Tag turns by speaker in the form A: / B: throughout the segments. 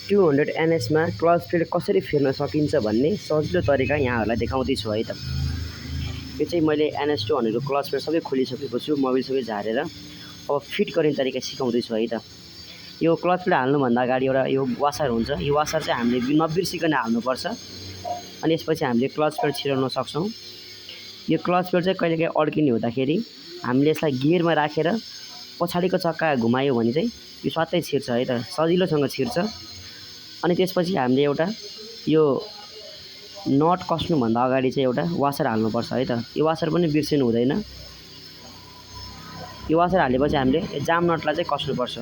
A: 200 NS मा clutch plate कसरी फेर्न सकिन्छ भन्ने सजिलो तरिका यहाँहरूलाई देखाउँदैछु है त। यो चाहिँ मैले NS 200 को क्लच प्लेट सबै खोलिसकेको छु, मोबिल सबै झारेर अब फिट गर्ने तरिका सिकाउँदैछु है त। यो क्लच प्लेट हाल्नुभन्दा अगाडि एउटा यो वासर हुन्छ, यो वासर चाहिँ हामीले नबिर्सिकन हाल्नुपर्छ अनि यसपछि हामीले क्लच प्लेट छिराउन सक्छौँ। यो क्लच प्लेट चाहिँ कहिलेकाहीँ अड्किने हुँदाखेरि हामीले यसलाई गियरमा राखेर पछाडिको चक्का घुमायो भने चाहिँ यो स्वात्तै छिर्छ है त, सजिलोसँग छिर्छ। अनि त्यसपछि हामीले एउटा यो नट कस्नुभन्दा अगाडि चाहिँ एउटा वासर हाल्नुपर्छ है त। यो वासर पनि बिर्सिनु हुँदैन। यो वासर हालेपछि हामीले जाम नटलाई चाहिँ कस्नुपर्छ।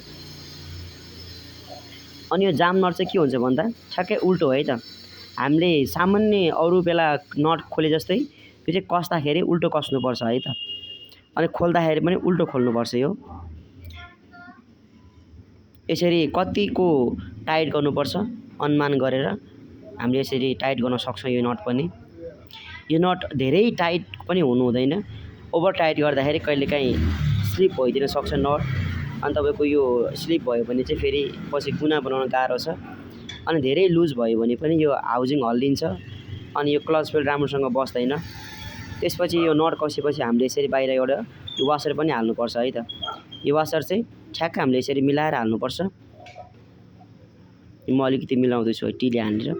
A: अनि यो जाम नट चाहिँ के हुन्छ भन्दा ठ्याक्कै उल्टो है त। हामीले सामान्य अरू बेला नट खोले जस्तै यो चाहिँ कस्दाखेरि उल्टो कस्नुपर्छ है त। अनि खोल्दाखेरि पनि उल्टो खोल्नुपर्छ। यो यसरी कतिको टाइट गर्नुपर्छ अनुमान गरेर हामीले यसरी टाइट गर्न सक्छौँ। यो नट पनि, यो नट धेरै टाइट पनि हुनु हुँदैन। ओभर टाइट गर्दाखेरि कहिलेकाहीँ स्लिप भइदिन सक्छ नट, अनि तपाईँको यो स्लिप भयो भने चाहिँ फेरि पछि कुना बनाउन गाह्रो छ। अनि धेरै लुज भयो भने पनि यो हाउजिङ हल्लिन्छ अनि यो क्लच प्लेट राम्रोसँग बस्दैन। त्यसपछि यो नट कसेपछि हामीले यसरी बाहिर एउटा यो वासर पनि हाल्नुपर्छ है त। यो वासर चाहिँ ठ्याक्क हामीले यसरी मिलाएर हाल्नुपर्छ। म अलिकति मिलाउँदैछु है टिले हानेर।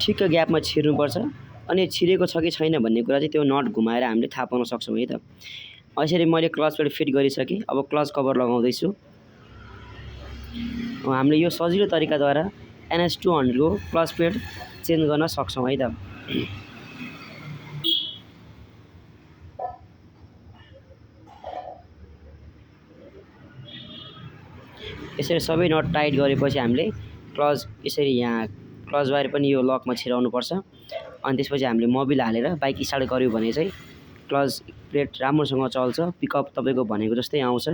A: ठिक्क ग्यापमा छिर्नुपर्छ अनि छिरेको छ कि छैन भन्ने कुरा चाहिँ त्यो नट घुमाएर हामीले थाहा पाउन सक्छौँ है त। यसरी मैले क्लच प्लेट फिट गरिसकेँ। अब क्लच कभर लगाउँदैछु। हामीले यो सजिलो तरिकाद्वारा NS 200 को क्लच प्लेट चेन्ज गर्न सक्छौँ है त। यसरी सबै नट टाइट गरेपछि हामीले क्लच यसरी यहाँ क्लच वायर पनि यो लकमा छिराउनुपर्छ। अनि त्यसपछि हामीले मोबिल हालेर बाइक स्टार्ट गर्यो भने चाहिँ क्लच प्लेट राम्रोसँग चल्छ, पिकअप तपाईँको भनेको जस्तै आउँछ।